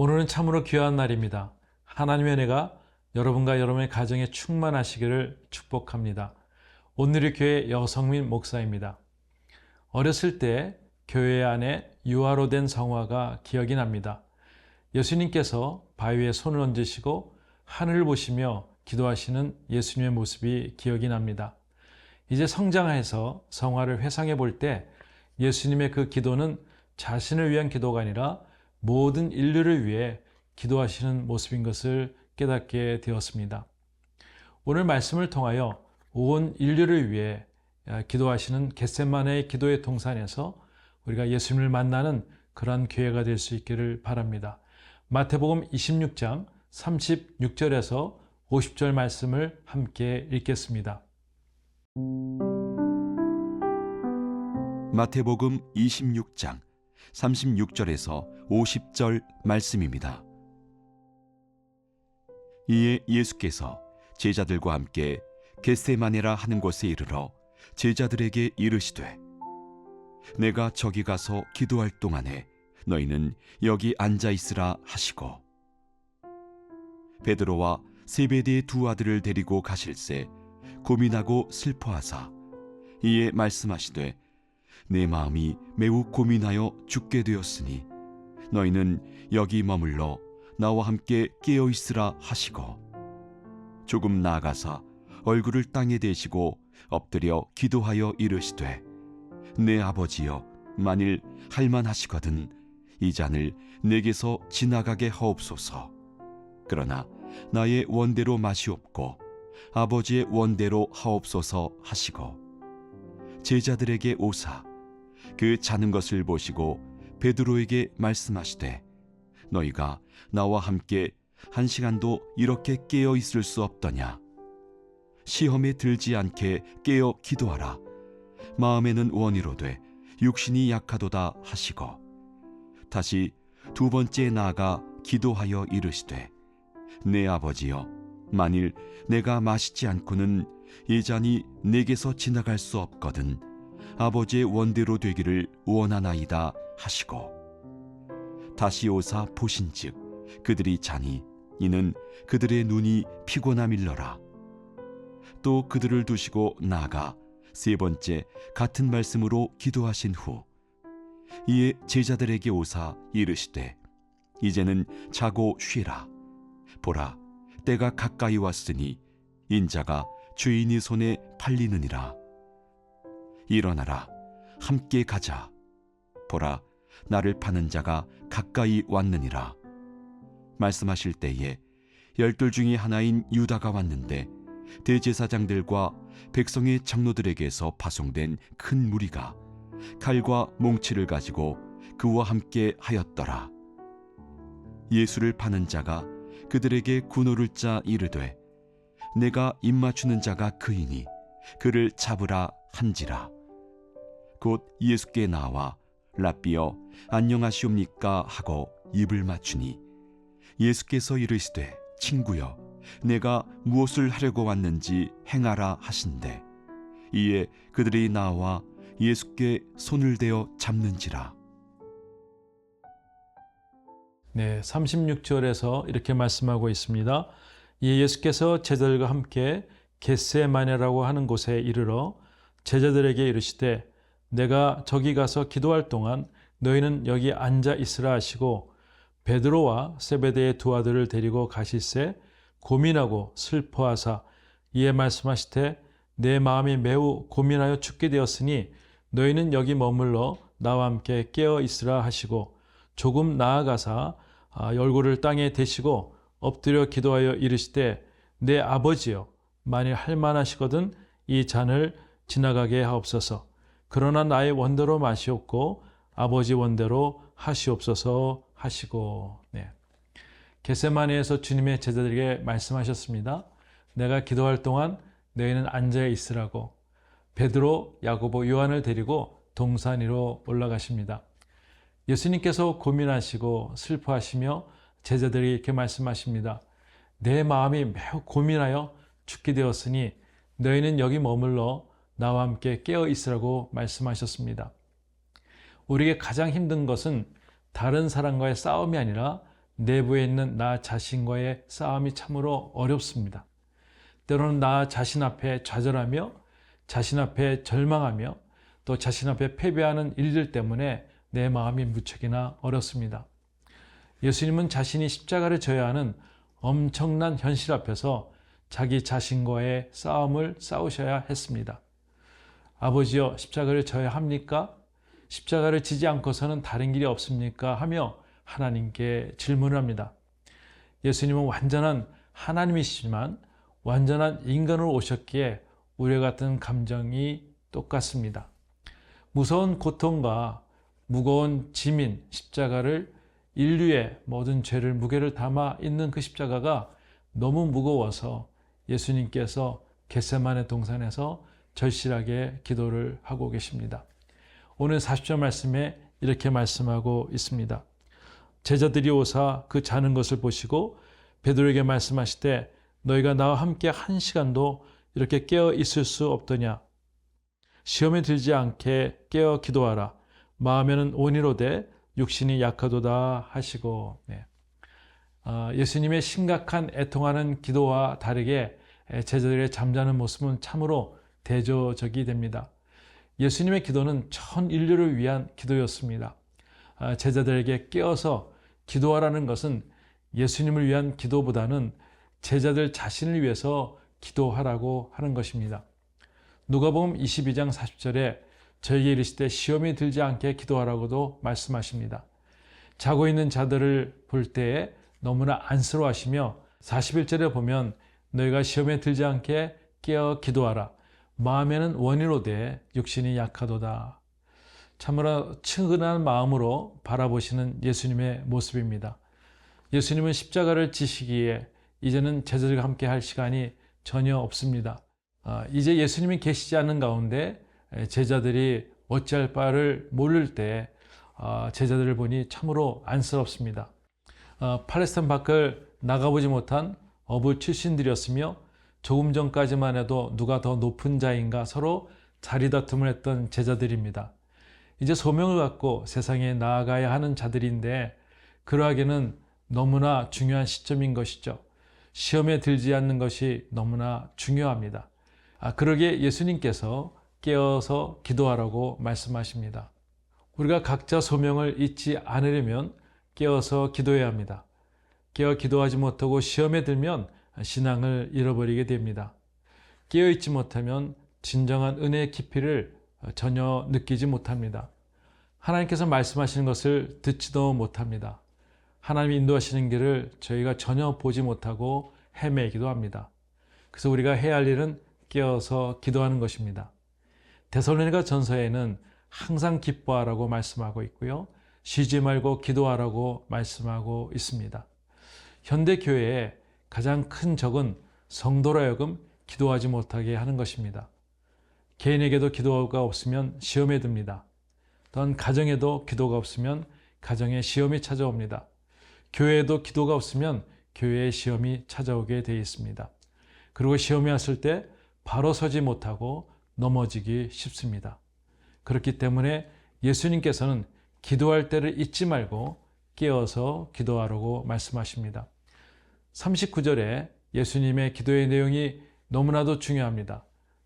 오늘은 참으로 귀한 날입니다. 하나님의 은혜가 여러분과 여러분의 가정에 충만하시기를 축복합니다. 온누리 교회 여성민 목사입니다. 어렸을 때 교회 안에 유화로 된 성화가 기억이 납니다. 예수님께서 바위에 손을 얹으시고 하늘을 보시며 기도하시는 예수님의 모습이 기억이 납니다. 이제 성장해서 성화를 회상해 볼 때 예수님의 그 기도는 자신을 위한 기도가 아니라 모든 인류를 위해 기도하시는 모습인 것을 깨닫게 되었습니다. 오늘 말씀을 통하여 온 인류를 위해 기도하시는 겟세마네의 기도의 동산에서 우리가 예수님을 만나는 그러한 기회가 될 수 있기를 바랍니다. 마태복음 26장 36절에서 50절 말씀을 함께 읽겠습니다. 마태복음 26장 36절에서 50절 말씀입니다. 이에 예수께서 제자들과 함께 겟세마네라 하는 곳에 이르러 제자들에게 이르시되 내가 저기 가서 기도할 동안에 너희는 여기 앉아 있으라 하시고 베드로와 세베대의 두 아들을 데리고 가실새 고민하고 슬퍼하사 이에 말씀하시되 내 마음이 매우 고민하여 죽게 되었으니 너희는 여기 머물러 나와 함께 깨어 있으라 하시고 조금 나아가사 얼굴을 땅에 대시고 엎드려 기도하여 이르시되 내 아버지여 만일 할만하시거든 이 잔을 내게서 지나가게 하옵소서. 그러나 나의 원대로 마시옵고 아버지의 원대로 하옵소서 하시고 제자들에게 오사 그 자는 것을 보시고 베드로에게 말씀하시되 너희가 나와 함께 한 시간도 이렇게 깨어 있을 수 없더냐. 시험에 들지 않게 깨어 기도하라. 마음에는 원이로되 육신이 약하도다 하시고 다시 두 번째 나아가 기도하여 이르시되 내 아버지여 만일 내가 마시지 않고는 이 잔이 내게서 지나갈 수 없거든 아버지의 원대로 되기를 원하나이다 하시고 다시 오사 보신즉 그들이 자니 이는 그들의 눈이 피곤함일러라. 또 그들을 두시고 나아가 세 번째 같은 말씀으로 기도하신 후 이에 제자들에게 오사 이르시되 이제는 자고 쉬라. 보라 때가 가까이 왔으니 인자가 죄인의 손에 팔리느니라. 일어나라 함께 가자. 보라 나를 파는 자가 가까이 왔느니라. 말씀하실 때에 12 중에 하나인 유다가 왔는데 대제사장들과 백성의 장로들에게서 파송된 큰 무리가 칼과 몽치를 가지고 그와 함께 하였더라. 예수를 파는 자가 그들에게 군호를 짜 이르되 내가 입맞추는 자가 그이니 그를 잡으라 한지라. 곧 예수께 나와 랍비여 안녕하시옵니까 하고 입을 맞추니 예수께서 이르시되 친구여 내가 무엇을 하려고 왔는지 행하라 하신대 이에 그들이 나와 예수께 손을 대어 잡는지라. 네, 36절에서 이렇게 말씀하고 있습니다. 이 예수께서 제자들과 함께 겟세마네라고 하는 곳에 이르러 제자들에게 이르시되 내가 저기 가서 기도할 동안 너희는 여기 앉아 있으라 하시고 베드로와 세베대의 두 아들을 데리고 가실새 고민하고 슬퍼하사 이에 말씀하시되 내 마음이 매우 고민하여 죽게 되었으니 너희는 여기 머물러 나와 함께 깨어 있으라 하시고 조금 나아가사 얼굴을 땅에 대시고 엎드려 기도하여 이르시되 내 아버지여 만일 할만하시거든 이 잔을 지나가게 하옵소서. 그러나 나의 원대로 마시옵고 아버지 원대로 하시옵소서 하시고. 네. 겟세마네에서 주님의 제자들에게 말씀하셨습니다. 내가 기도할 동안 너희는 앉아 있으라고. 베드로, 야고보, 요한을 데리고 동산 위로 올라가십니다. 예수님께서 고민하시고 슬퍼하시며 제자들이 이렇게 말씀하십니다. 내 마음이 매우 고민하여 죽게 되었으니 너희는 여기 머물러 나와 함께 깨어 있으라고 말씀하셨습니다. 우리에게 가장 힘든 것은 다른 사람과의 싸움이 아니라 내부에 있는 나 자신과의 싸움이 참으로 어렵습니다. 때로는 나 자신 앞에 좌절하며 자신 앞에 절망하며 또 자신 앞에 패배하는 일들 때문에 내 마음이 무척이나 어렵습니다. 예수님은 자신이 십자가를 져야 하는 엄청난 현실 앞에서 자기 자신과의 싸움을 싸우셔야 했습니다. 아버지여, 십자가를 져야 합니까? 십자가를 지지 않고서는 다른 길이 없습니까? 하며 하나님께 질문을 합니다. 예수님은 완전한 하나님이시지만 완전한 인간으로 오셨기에 우리와 같은 감정이 똑같습니다. 무서운 고통과 무거운 짐인 십자가를 인류의 모든 죄를 무게를 담아 있는 그 십자가가 너무 무거워서 예수님께서 겟세마네 동산에서 절실하게 기도를 하고 계십니다. 오늘 40절 말씀에 이렇게 말씀하고 있습니다. 제자들이 오사 그 자는 것을 보시고 베드로에게 말씀하시되 너희가 나와 함께 한 시간도 이렇게 깨어 있을 수 없더냐. 시험에 들지 않게 깨어 기도하라. 마음에는 온이로되 육신이 약하도다 하시고. 예수님의 심각한 애통하는 기도와 다르게 제자들의 잠자는 모습은 참으로 대조적이 됩니다. 예수님의 기도는 전 인류를 위한 기도였습니다. 제자들에게 깨어서 기도하라는 것은 예수님을 위한 기도보다는 제자들 자신을 위해서 기도하라고 하는 것입니다. 누가복음 22장 40절에 저에게 이르시되 시험에 들지 않게 기도하라고도 말씀하십니다. 자고 있는 자들을 볼 때에 너무나 안쓰러워하시며 41절에 보면 너희가 시험에 들지 않게 깨어 기도하라. 마음에는 원이로되 육신이 약하도다. 참으로 측은한 마음으로 바라보시는 예수님의 모습입니다. 예수님은 십자가를 지시기에 이제는 제자들과 함께 할 시간이 전혀 없습니다. 이제 예수님이 계시지 않는 가운데 제자들이 어찌할 바를 모를 때 제자들을 보니 참으로 안쓰럽습니다. 팔레스타인 밖을 나가보지 못한 어부 출신들이었으며 조금 전까지만 해도 누가 더 높은 자인가 서로 자리다툼을 했던 제자들입니다. 이제 소명을 갖고 세상에 나아가야 하는 자들인데 그러하기에는 너무나 중요한 시점인 것이죠. 시험에 들지 않는 것이 너무나 중요합니다. 그러기에 예수님께서 깨어서 기도하라고 말씀하십니다. 우리가 각자 소명을 잊지 않으려면 깨어서 기도해야 합니다. 깨어 기도하지 못하고 시험에 들면 신앙을 잃어버리게 됩니다. 깨어있지 못하면 진정한 은혜의 깊이를 전혀 느끼지 못합니다. 하나님께서 말씀하시는 것을 듣지도 못합니다. 하나님이 인도하시는 길을 저희가 전혀 보지 못하고 헤매기도 합니다. 그래서 우리가 해야 할 일은 깨어서 기도하는 것입니다. 데살로니가 전서에는 항상 기뻐하라고 말씀하고 있고요. 쉬지 말고 기도하라고 말씀하고 있습니다. 현대 교회의 가장 큰 적은 성도로 하여금 기도하지 못하게 하는 것입니다. 개인에게도 기도가 없으면 시험에 듭니다. 또한 가정에도 기도가 없으면 가정에 시험이 찾아옵니다. 교회에도 기도가 없으면 교회에 시험이 찾아오게 되어 있습니다. 그리고 시험이 왔을 때 바로 서지 못하고 넘어지기 쉽습니다. 그렇기 때문에 예수님께서는 기도할 때를 잊지 말고 깨어서 기도하라고 말씀하십니다. 39절에 예수님의 기도의 내용이 너무나도 중요합니다.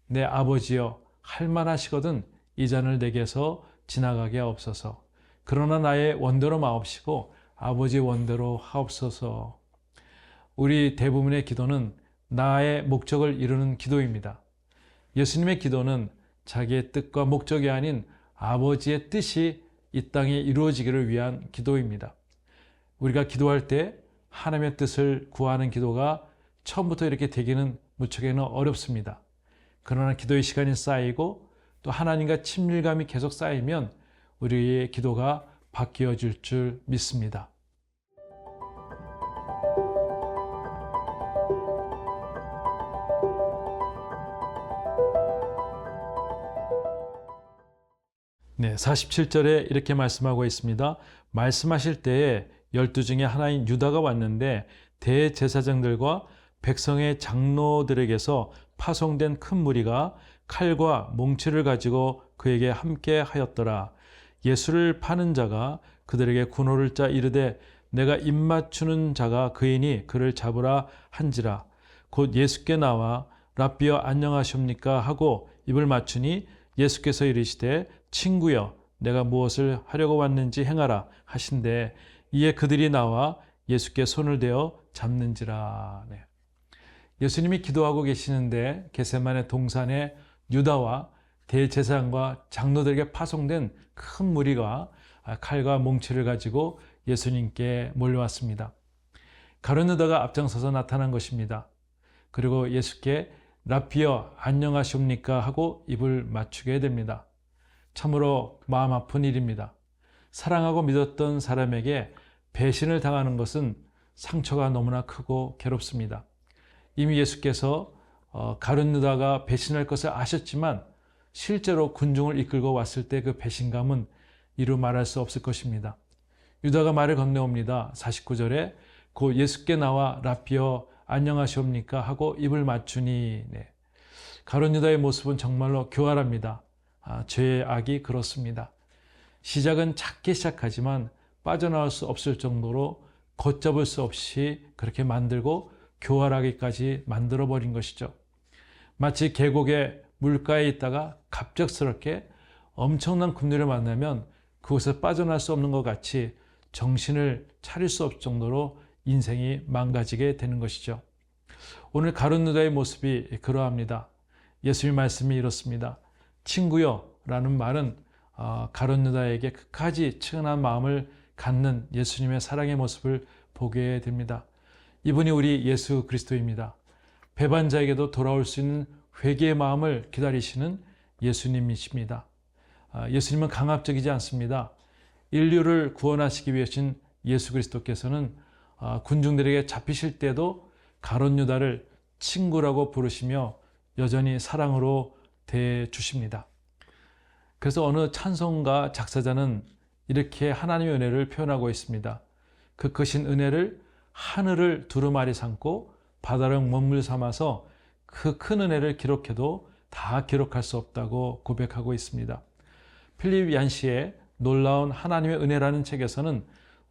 내 아버지여 할만하시거든 이 잔을 내게서 지나가게 하옵소서. 그러나 나의 원대로 마옵시고 아버지 원대로 하옵소서. 우리 대부분의 기도는 나의 목적을 이루는 기도입니다. 예수님의 기도는 자기의 뜻과 목적이 아닌 아버지의 뜻이 이 땅에 이루어지기를 위한 기도입니다. 우리가 기도할 때 하나님의 뜻을 구하는 기도가 처음부터 이렇게 되기는 무척이나 어렵습니다. 그러나 기도의 시간이 쌓이고 또 하나님과 친밀감이 계속 쌓이면 우리의 기도가 바뀌어질 줄 믿습니다. 네, 47절에 이렇게 말씀하고 있습니다. 말씀하실 때에 12 중에 하나인 유다가 왔는데 대제사장들과 백성의 장로들에게서 파송된 큰 무리가 칼과 몽치를 가지고 그에게 함께 하였더라. 예수를 파는 자가 그들에게 군호를 짜 이르되 내가 입맞추는 자가 그이니 그를 잡으라 한지라. 곧 예수께 나와 랍비여 안녕하십니까 하고 입을 맞추니 예수께서 이르시되 친구여 내가 무엇을 하려고 왔는지 행하라 하신대 이에 그들이 나와 예수께 손을 대어 잡는지라. 네. 예수님이 기도하고 계시는데 겟세마네 동산에 유다와 대제사장과 장로들에게 파송된 큰 무리가 칼과 몽치를 가지고 예수님께 몰려왔습니다. 가룟 유다가 앞장서서 나타난 것입니다. 그리고 예수께 랍비여 안녕하십니까 하고 입을 맞추게 됩니다. 참으로 마음 아픈 일입니다. 사랑하고 믿었던 사람에게 배신을 당하는 것은 상처가 너무나 크고 괴롭습니다. 이미 예수께서 가룟 유다가 배신할 것을 아셨지만 실제로 군중을 이끌고 왔을 때 그 배신감은 이루 말할 수 없을 것입니다. 유다가 말을 건네옵니다. 49절에 곧 예수께 나와 랍비여 안녕하시옵니까 하고 입을 맞추니. 네. 가룟 유다의 모습은 정말로 교활합니다. 죄의 악이 그렇습니다. 시작은 작게 시작하지만 빠져나올 수 없을 정도로 걷잡을 수 없이 그렇게 만들고 교활하기까지 만들어버린 것이죠. 마치 계곡의 물가에 있다가 갑작스럽게 엄청난 급류를 만나면 그곳에 빠져나올 수 없는 것 같이 정신을 차릴 수 없을 정도로 인생이 망가지게 되는 것이죠. 오늘 가룟 유다의 모습이 그러합니다. 예수님의 말씀이 이렇습니다. 친구여 라는 말은 가룟 유다에게 끝까지 측은한 마음을 갖는 예수님의 사랑의 모습을 보게 됩니다. 이분이 우리 예수 그리스도입니다. 배반자에게도 돌아올 수 있는 회개의 마음을 기다리시는 예수님이십니다. 예수님은 강압적이지 않습니다. 인류를 구원하시기 위하신 예수 그리스도께서는 군중들에게 잡히실 때도 가룟 유다를 친구라고 부르시며 여전히 사랑으로 대해주십니다. 그래서 어느 찬송가 작사자는 이렇게 하나님의 은혜를 표현하고 있습니다. 그 크신 은혜를 하늘을 두루마리 삼고 바다를 먹물 삼아서 그 큰 은혜를 기록해도 다 기록할 수 없다고 고백하고 있습니다. 필립 얀시의 놀라운 하나님의 은혜라는 책에서는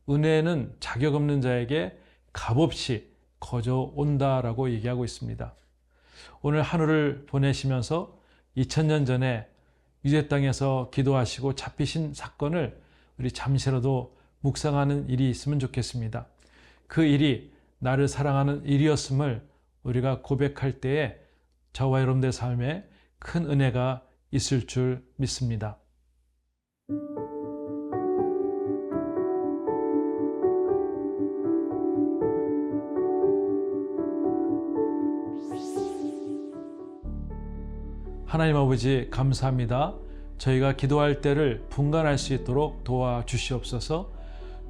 은혜는 자격 없는 자에게 값없이 거저 온다라고 얘기하고 있습니다. 오늘 하루를 보내시면서 2000년 전에 유대 땅에서 기도하시고 잡히신 사건을 우리 잠시라도 묵상하는 일이 있으면 좋겠습니다. 그 일이 나를 사랑하는 일이었음을 우리가 고백할 때에 저와 여러분들의 삶에 큰 은혜가 있을 줄 믿습니다. 하나님 아버지 감사합니다. 저희가 기도할 때를 분간할 수 있도록 도와주시옵소서.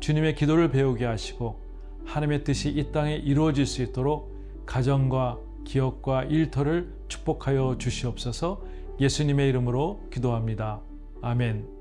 주님의 기도를 배우게 하시고 하나님의 뜻이 이 땅에 이루어질 수 있도록 가정과 기업과 일터를 축복하여 주시옵소서. 예수님의 이름으로 기도합니다. 아멘.